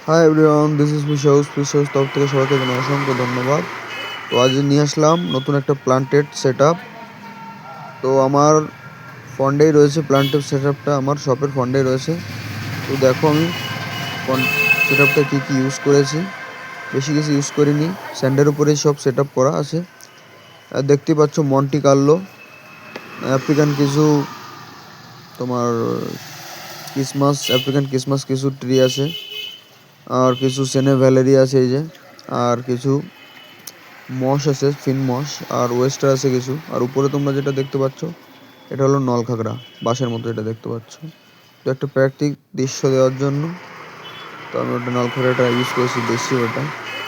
Hi everyone, this is fish house তরফ থেকে সবাইকে জানাই অসংখ্য ধন্যবাদ। তো আজ নিয়ে আসলাম নতুন একটা প্লান্টেড সেট আপ। তো আমার ফন্ডেই রয়েছে প্লান্টেড সেট আপটা, আমার শপের ফন্ডেই রয়েছে। তো দেখো আমি ফন্ড সেট আপটা কী কী ইউজ করেছি। বেশি কিছু ইউজ করিনি, স্যান্ডের উপরেই সব সেট আপ করা আছে। আর দেখতে পাচ্ছ মন্টি কার্লো, আফ্রিকান কিছু তোমার আফ্রিকান ক্রিসমাস কিছু ট্রি আছে, আর কিছু সেনে ভ্যালেরি আছে এই যে, আর কিছু মশ আছে, ফিন মশ, আর ওয়েস্টার আছে কিছু। আর উপরে তোমরা যেটা দেখতে পাচ্ছ এটা হলো নলখাগড়া, বাঁশের মতো এটা দেখতে পাচ্ছ। তো একটা প্রাকৃতিক দৃশ্য দেওয়ার জন্য তো আমি ওটা নলখাগড়াটা ইউজ করেছি, দেশি ওটা।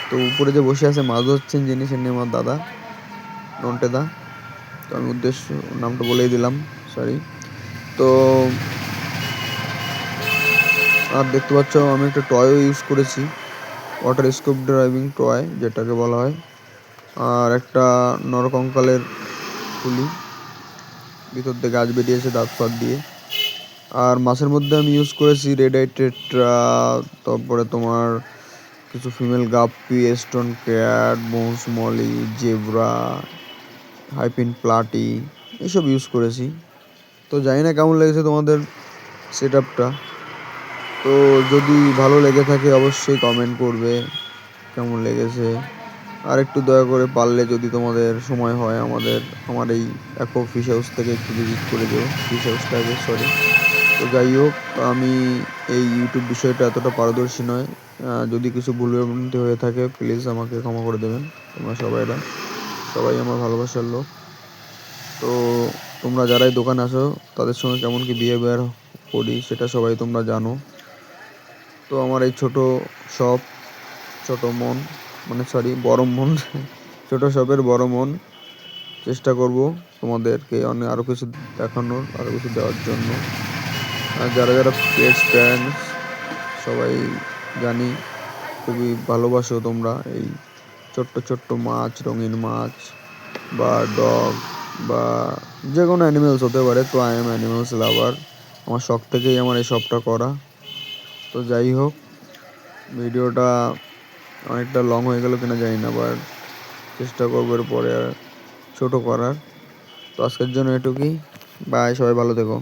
তো উপরে যে বসে আছে মাছ ধরছেন যিনি, সে নিয়ে আমার দাদা, নন্টে দা। তো আমি নামটা বলেই দিলাম, সরি। তো আর দেখতে পাচ্ছ আমি একটা টয়ও ইউজ করেছি, ওয়াটার স্কুপ ড্রাইভিং টয় যেটাকে বলা হয়। আর একটা নরকঙ্কালের তুলি, ভিতর দিয়ে গাছ বেরিয়েছে দাঁত ফাত দিয়ে। আর মাছের মধ্যে আমি ইউজ করেছি রেড আই টেট্রা, তারপরে তোমার কিছু female guppy, stone cat, bones molly, zebra, hifin platy, এইসব ইউজ করেছি। তো জানি না কেমন লেগেছে তোমাদের সেট আপটা। তো যদি ভালো লেগে থাকে অবশ্যই কমেন্ট করবে কেমন লেগেছে। আর একটু দয়া করে পারলে যদি তোমাদের সময় হয় আমার এই অ্যাকো ফিশ হাউস থেকে একটু ভিজিট করে যেও, ফিশ হাউসটাকে, সরি। তো যাই হোক, আমি এই ইউটিউব বিষয়টা এতটা পারদর্শী নয়। যদি কিছু ভুলভ্রান্তি হয়ে থাকে প্লিজ আমাকে ক্ষমা করে দেবেন। তোমরা সবাই আমার ভালোবাসার লোক। তো তোমরা যারাই দোকানে আসো তাদের সঙ্গে কেমন কি বিহেভিয়ার করি সেটা সবাই তোমরা জানো। তো আমার এই ছোট শপ, ছোট মন, মানে সরি বড় মন ছোট শপের বড় মন, চেষ্টা করব তোমাদেরকে অনেক আরও কিছু দেখানোর, আরও কিছু দেওয়ার জন্য। আর যারা যারা পেটস প্যারেন্টস সবাই জানি খুবই ভালোবাসো তোমরা এই ছোট্ট ছোট্ট মাছ, রঙিন মাছ বা ডগ বা যে কোনো অ্যানিমেলস হতে পারে। তো আই এম অ্যানিমেলস লাভার, আমার শখ থেকেই আমার এই শপটা করা। তো যাই হোক, ভিডিওটা অনেকটা লং হয়ে গেল কিনা জানি না, বাট চেষ্টা করবো এরপরে আর ছোটো করার। তো আজকের জন্য এটুকুই, বাই, সবাই ভালো থেকো।